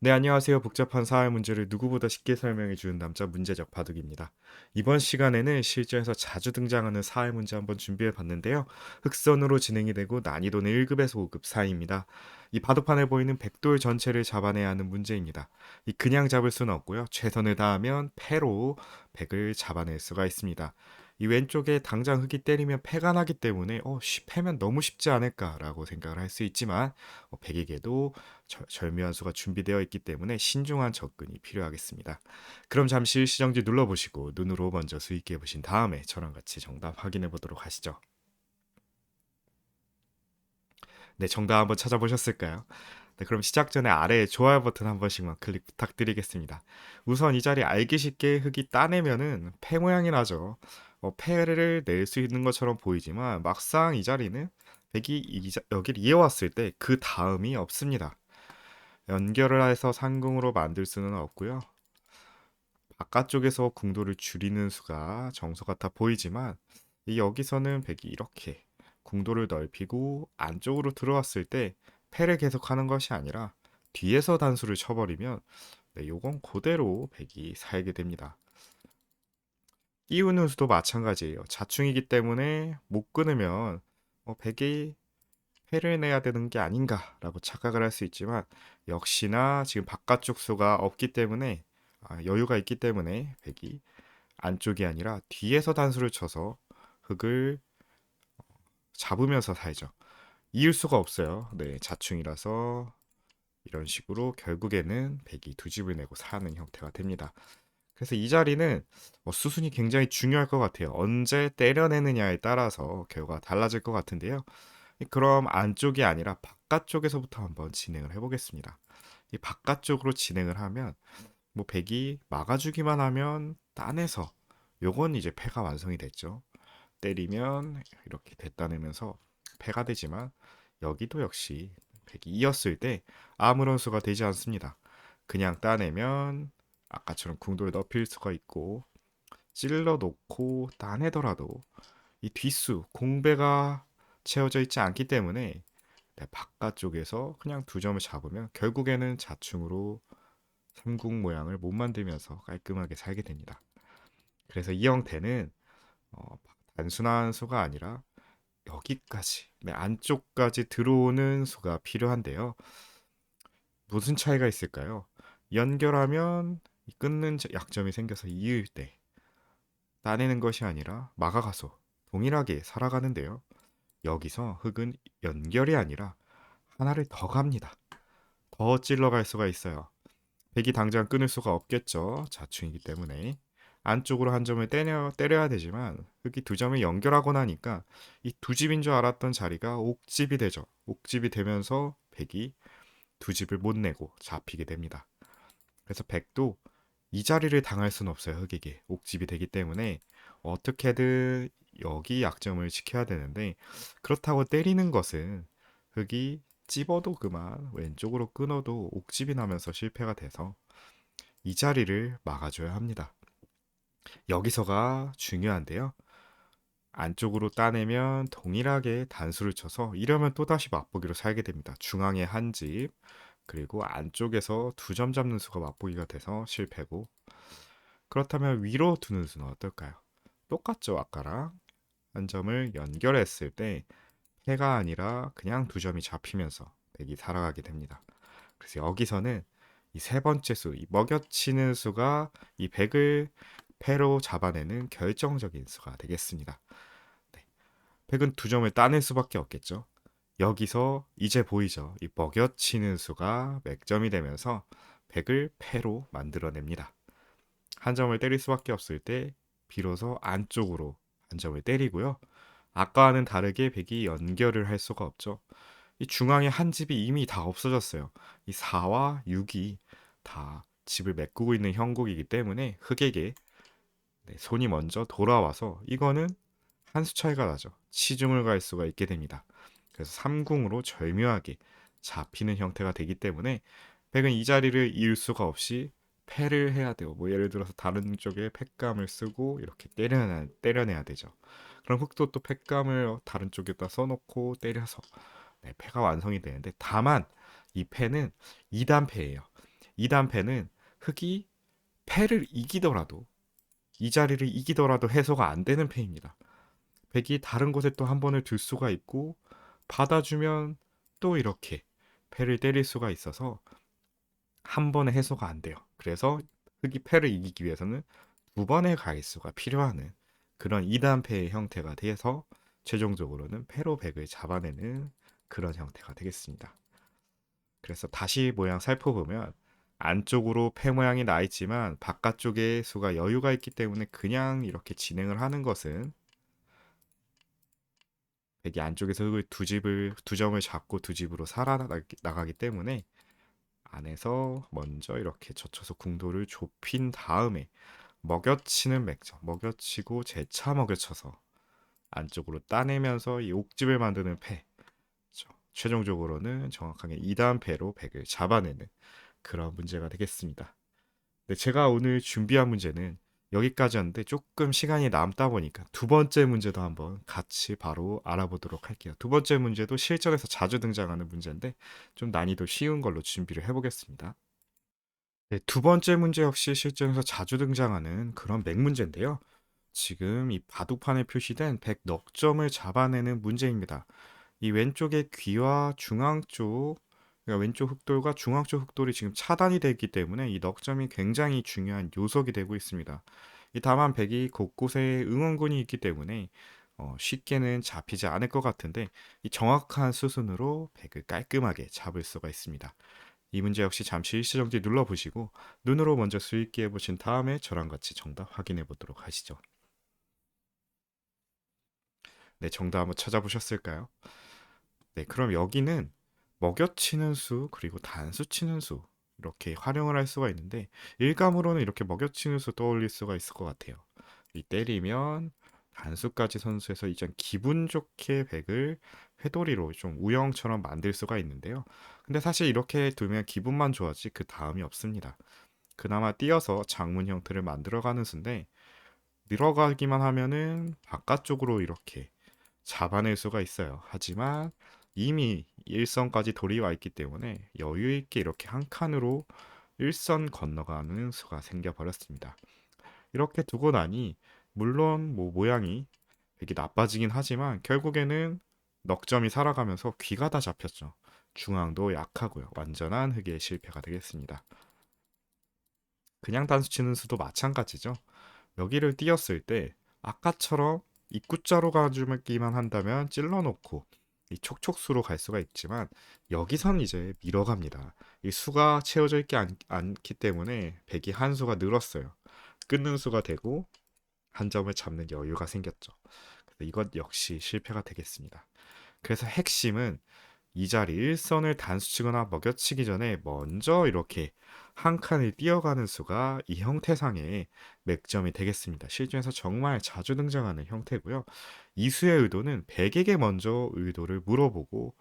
네, 안녕하세요. 복잡한 사회 문제를 누구보다 쉽게 설명해 주는 남자 문제적 바둑입니다. 이번 시간에는 실전에서 자주 등장하는 사회 문제 한번 준비해 봤는데요. 흑선으로 진행이 되고 난이도는 1급에서 5급 사이입니다. 이 바둑판에 보이는 백돌 전체를 잡아내야 하는 문제입니다. 이 그냥 잡을 수는 없고요. 최선을 다하면 패로 백을 잡아낼 수가 있습니다. 이 왼쪽에 당장 흑이 때리면 패가 나기 때문에 패면 너무 쉽지 않을까라고 생각을 할 수 있지만 백에게도 절묘한 수가 준비되어 있기 때문에 신중한 접근이 필요하겠습니다. 그럼 잠시 일시정지 눌러보시고 눈으로 먼저 수익해 보신 다음에 저랑 같이 정답 확인해 보도록 하시죠. 네, 정답 한번 찾아보셨을까요? 네, 그럼 시작 전에 아래에 좋아요 버튼 한 번씩만 클릭 부탁드리겠습니다. 우선 이 자리 알기 쉽게 흙이 따내면은 패 모양이 나죠. 패를 낼 수 있는 것처럼 보이지만 막상 이 자리는 백이 여기를 이어왔을 때 그 다음이 없습니다. 연결을 해서 상궁으로 만들 수는 없고요. 바깥쪽에서 궁도를 줄이는 수가 정석 같아 보이지만 이 여기서는 백이 이렇게 궁도를 넓히고 안쪽으로 들어왔을 때 패를 계속하는 것이 아니라 뒤에서 단수를 쳐버리면 네, 요건 그대로 백이 살게 됩니다. 띄우는 수도 마찬가지예요. 자충이기 때문에 못 끊으면 백이 패를 내야 되는 게 아닌가라고 착각을 할 수 있지만 역시나 지금 바깥쪽 수가 없기 때문에 여유가 있기 때문에 백이 안쪽이 아니라 뒤에서 단수를 쳐서 흙을 잡으면서 살죠. 이을 수가 없어요. 네, 자충이라서 이런 식으로 결국에는 백이 두 집을 내고 사는 형태가 됩니다. 그래서 이 자리는 수순이 굉장히 중요할 것 같아요. 언제 때려내느냐에 따라서 결과가 달라질 것 같은데요. 그럼 안쪽이 아니라 바깥쪽에서부터 한번 진행을 해보겠습니다. 이 바깥쪽으로 진행을 하면 뭐 백이 막아주기만 하면 딴에서 요건 이제 패가 완성이 됐죠. 때리면 이렇게 됐다내면서 패가 되지만 여기도 역시 백이 이었을 때 아무런 수가 되지 않습니다. 그냥 따내면 아까처럼 궁도를 넓힐 수가 있고 찔러 놓고 따내더라도 이 뒷수 공배가 채워져 있지 않기 때문에 네, 바깥쪽에서 그냥 두 점을 잡으면 결국에는 자충으로 삼국 모양을 못 만들면서 깔끔하게 살게 됩니다. 그래서 이 형태는 어, 단순한 수가 아니라 여기까지 네, 안쪽까지 들어오는 수가 필요한데요. 무슨 차이가 있을까요? 연결하면 끊는 약점이 생겨서 이을 때 따내는 것이 아니라 막아가서 동일하게 살아가는데요. 여기서 흙은 연결이 아니라 하나를 더 갑니다. 더 찔러갈 수가 있어요. 백이 당장 끊을 수가 없겠죠. 자충이기 때문에. 안쪽으로 한 점을 때려야 되지만 흙이 두 점을 연결하고 나니까 이 두 집인 줄 알았던 자리가 옥집이 되죠. 옥집이 되면서 백이 두 집을 못 내고 잡히게 됩니다. 그래서 백도 이 자리를 당할 수는 없어요. 흑에게 옥집이 되기 때문에 어떻게든 여기 약점을 지켜야 되는데 그렇다고 때리는 것은 흑이 찝어도 그만 왼쪽으로 끊어도 옥집이 나면서 실패가 돼서 이 자리를 막아줘야 합니다. 여기서가 중요한데요. 안쪽으로 따내면 동일하게 단수를 쳐서 이러면 또다시 맛보기로 살게 됩니다. 중앙에 한 집, 그리고 안쪽에서 두 점 잡는 수가 맛보기가 돼서 실패고 그렇다면 위로 두는 수는 어떨까요? 똑같죠, 아까랑. 한 점을 연결했을 때 패가 아니라 그냥 두 점이 잡히면서 백이 살아가게 됩니다. 그래서 여기서는 이 세 번째 수, 이 먹여치는 수가 이 백을 패로 잡아내는 결정적인 수가 되겠습니다. 네. 백은 두 점을 따낼 수밖에 없겠죠. 여기서 이제 보이죠. 이 먹여치는 수가 맥점이 되면서 백을 패로 만들어냅니다. 한 점을 때릴 수밖에 없을 때 비로소 안쪽으로 한 점을 때리고요. 아까와는 다르게 백이 연결을 할 수가 없죠. 이 중앙에 한 집이 이미 다 없어졌어요. 이 4와 6이 다 집을 메꾸고 있는 형국이기 때문에 흑에게 네, 손이 먼저 돌아와서 이거는 한 수 차이가 나죠. 치중을 갈 수가 있게 됩니다. 그래서 3궁으로 절묘하게 잡히는 형태가 되기 때문에 백은 이 자리를 이을 수가 없이 패를 해야 돼요. 뭐 예를 들어서 다른 쪽에 팩감을 쓰고 이렇게 때려내야 되죠. 그럼 흑도 또 팩감을 다른 쪽에다 써놓고 때려서 네, 패가 완성이 되는데 다만 이 패는 2단 패예요. 2단 패는 흑이 패를 이기더라도 이 자리를 이기더라도 해소가 안 되는 패입니다. 백이 다른 곳에 또 한 번을 둘 수가 있고 받아주면 또 이렇게 패를 때릴 수가 있어서 한 번에 해소가 안 돼요. 그래서 흑이 패를 이기기 위해서는 두 번의 가일수가 필요한 그런 2단 패의 형태가 돼서 최종적으로는 패로 백을 잡아내는 그런 형태가 되겠습니다. 그래서 다시 모양 살펴보면 안쪽으로 패 모양이 나 있지만 바깥쪽에 수가 여유가 있기 때문에 그냥 이렇게 진행을 하는 것은 백이 안쪽에서 흑을 두 점을 잡고 두 집으로 살아나가기 때문에 안에서 먼저 이렇게 젖혀서 궁도를 좁힌 다음에 먹여치는 맥점, 먹여치고 재차 먹여쳐서 안쪽으로 따내면서 이 옥집을 만드는 패. 그렇죠. 최종적으로는 정확하게 2단 패로 백을 잡아내는 그런 문제가 되겠습니다. 네, 제가 오늘 준비한 문제는 여기까지였는데 조금 시간이 남다 보니까 두 번째 문제도 한번 같이 바로 알아보도록 할게요. 두 번째 문제도 실전에서 자주 등장하는 문제인데 좀 난이도 쉬운 걸로 준비를 해보겠습니다. 네, 두 번째 문제 역시 실전에서 자주 등장하는 그런 맥 문제인데요. 지금 이 바둑판에 표시된 100 넉점을 잡아내는 문제입니다. 이 왼쪽의 귀와 중앙 쪽, 그러니까 왼쪽 흑돌과 중앙 쪽 흑돌이 지금 차단이 되어 있기 때문에 이 넉점이 굉장히 중요한 요석이 되고 있습니다. 이 다만 백이 곳곳에 응원군이 있기 때문에 쉽게는 잡히지 않을 것 같은데 이 정확한 수순으로 백을 깔끔하게 잡을 수가 있습니다. 이 문제 역시 잠시 일시정지 눌러보시고 눈으로 먼저 수익기 해보신 다음에 저랑 같이 정답 확인해 보도록 하시죠. 네, 정답 한번 찾아보셨을까요? 네, 그럼 여기는 먹여치는 수 그리고 단수 치는 수 이렇게 활용을 할 수가 있는데 일감으로는 이렇게 먹여치는 수 떠올릴 수가 있을 것 같아요. 이 때리면 단수까지 선수해서 이전 기분 좋게 백을 회돌이로 좀 우영처럼 만들 수가 있는데요. 근데 사실 이렇게 두면 기분만 좋아지 그 다음이 없습니다. 그나마 띄어서 장문 형태를 만들어가는 수인데 늘어가기만 하면은 바깥쪽으로 이렇게 잡아낼 수가 있어요. 하지만 이미 일선까지 돌이 와 있기 때문에 여유 있게 이렇게 한 칸으로 일선 건너가는 수가 생겨 버렸습니다. 이렇게 두고 나니 물론 뭐 모양이 되게 나빠지긴 하지만 결국에는 넉점이 살아가면서 귀가 다 잡혔죠. 중앙도 약하고요. 완전한 흑의 실패가 되겠습니다. 그냥 단수 치는 수도 마찬가지죠. 여기를 띄었을 때 아까처럼 입구자로 가주기만 한다면 찔러놓고 이 촉촉수로 갈 수가 있지만 여기선 이제 밀어갑니다. 이 수가 채워져 있지 않기 때문에 백이 한 수가 늘었어요. 끊는 수가 되고 한 점을 잡는 여유가 생겼죠. 그래서 이것 역시 실패가 되겠습니다. 그래서 핵심은 이 자리 일선을 단수치거나 먹여치기 전에 먼저 이렇게 한 칸을 띄어가는 수가 이 형태상의 맥점이 되겠습니다. 실전에서 정말 자주 등장하는 형태고요. 이 수의 의도는 백에게 먼저 의도를 물어보고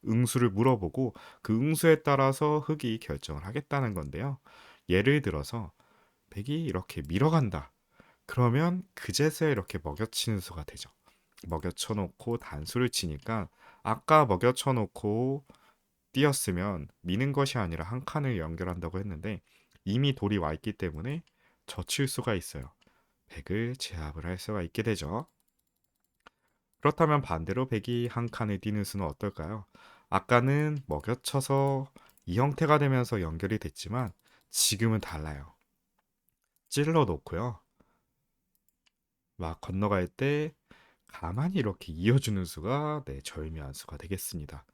응수를 물어보고 그 응수에 따라서 흑이 결정을 하겠다는 건데요. 예를 들어서 백이 이렇게 밀어간다. 그러면 그제서야 이렇게 먹여치는 수가 되죠. 먹여쳐 놓고 단수를 치니까 아까 먹여쳐 놓고 띄었으면 미는 것이 아니라 한 칸을 연결한다고 했는데 이미 돌이 와 있기 때문에 젖힐 수가 있어요. 백을 제압을 할 수가 있게 되죠. 그렇다면 반대로 백이 한 칸을 띄는 수는 어떨까요? 아까는 먹여쳐서 이 형태가 되면서 연결이 됐지만 지금은 달라요. 찔러 놓고요. 막 건너갈 때 가만히 이렇게 이어주는 수가 절묘한 수가 되겠습니다.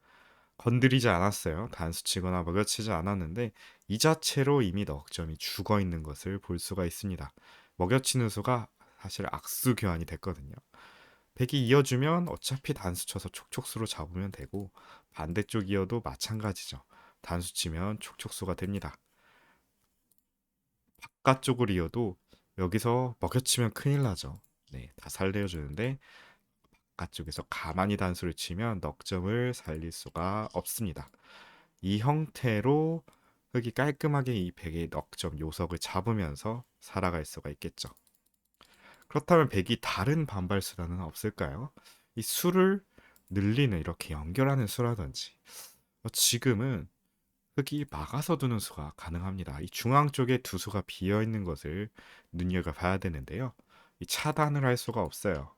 건드리지 않았어요. 단수치거나 먹여치지 않았는데 이 자체로 이미 넉점이 죽어 있는 것을 볼 수가 있습니다. 먹여치는 수가 사실 악수 교환이 됐거든요. 백이 이어주면 어차피 단수 쳐서 촉촉수로 잡으면 되고 반대쪽 이어도 마찬가지죠. 단수 치면 촉촉수가 됩니다. 바깥쪽을 이어도 여기서 먹여치면 큰일 나죠. 네, 다 살려주는데 바깥쪽에서 가만히 단수를 치면 넉점을 살릴 수가 없습니다. 이 형태로 흙이 깔끔하게 이 백의 넉점 요석을 잡으면서 살아갈 수가 있겠죠. 그렇다면 백이 다른 반발 수단은 없을까요? 이 수를 늘리는 이렇게 연결하는 수라든지 지금은 흙이 막아서 두는 수가 가능합니다. 이 중앙 쪽에 두 수가 비어 있는 것을 눈여겨봐야 되는데요. 이 차단을 할 수가 없어요.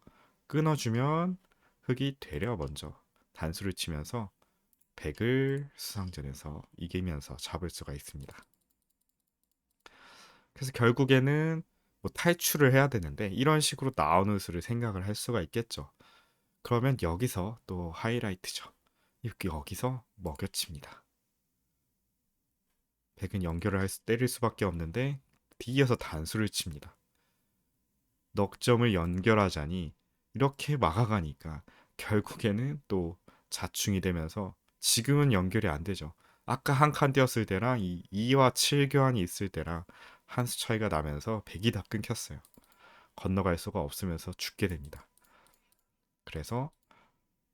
끊어주면 흙이 되려 먼저 단수를 치면서 백을 수상전에서 이기면서 잡을 수가 있습니다. 그래서 결국에는 뭐 탈출을 해야 되는데 이런 식으로 나오는 수를 생각을 할 수가 있겠죠. 그러면 여기서 또 하이라이트죠. 여기서 먹여칩니다. 백은 연결을 때릴 수밖에 없는데 뒤이어서 단수를 칩니다. 넉 점을 연결하자니 이렇게 막아가니까 결국에는 또 자충이 되면서 지금은 연결이 안 되죠. 아까 한 칸 띄었을 때랑 이 2와 7 교환이 있을 때랑 한 수 차이가 나면서 백이 다 끊겼어요. 건너갈 수가 없으면서 죽게 됩니다. 그래서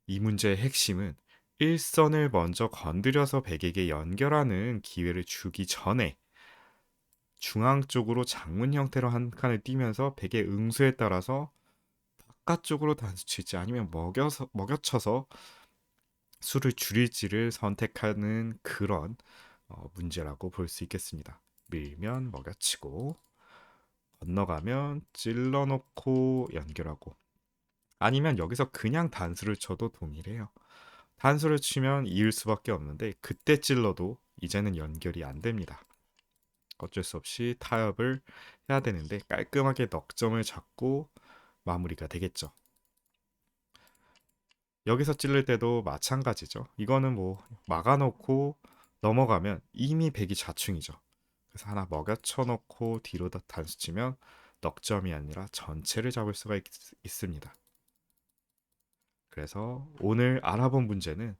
이 문제의 핵심은 일선을 먼저 건드려서 백에게 연결하는 기회를 주기 전에 중앙 쪽으로 장문 형태로 한 칸을 띄면서 백의 응수에 따라서 바깥쪽으로 단수 칠지 아니면 먹여쳐서 수를 줄일지를 선택하는 그런 문제라고 볼 수 있겠습니다. 밀면 먹여치고 건너가면 찔러놓고 연결하고 아니면 여기서 그냥 단수를 쳐도 동일해요. 단수를 치면 이을 수밖에 없는데 그때 찔러도 이제는 연결이 안 됩니다. 어쩔 수 없이 타협을 해야 되는데 깔끔하게 넉 점을 잡고 마무리가 되겠죠. 여기서 찔릴 때도 마찬가지죠. 이거는 뭐 막아놓고 넘어가면 이미 백이 자충이죠. 그래서 하나 먹여쳐 놓고 뒤로 다 단수 치면 넉 점이 아니라 전체를 잡을 수가 있습니다. 그래서 오늘 알아본 문제는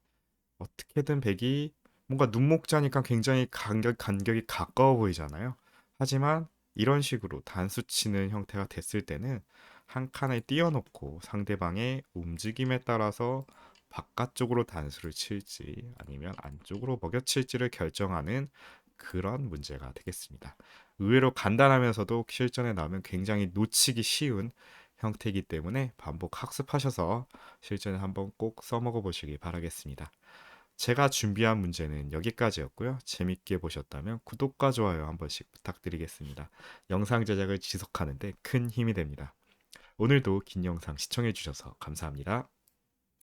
어떻게든 백이 뭔가 눈목자니까 굉장히 간격이 가까워 보이잖아요. 하지만 이런 식으로 단수 치는 형태가 됐을 때는 한 칸을 띄워놓고 상대방의 움직임에 따라서 바깥쪽으로 단수를 칠지 아니면 안쪽으로 먹여칠지를 결정하는 그런 문제가 되겠습니다. 의외로 간단하면서도 실전에 나오면 굉장히 놓치기 쉬운 형태이기 때문에 반복 학습하셔서 실전에 한번 꼭 써먹어 보시기 바라겠습니다. 제가 준비한 문제는 여기까지였고요. 재밌게 보셨다면 구독과 좋아요 한 번씩 부탁드리겠습니다. 영상 제작을 지속하는데 큰 힘이 됩니다. 오늘도 긴 영상 시청해 주셔서 감사합니다.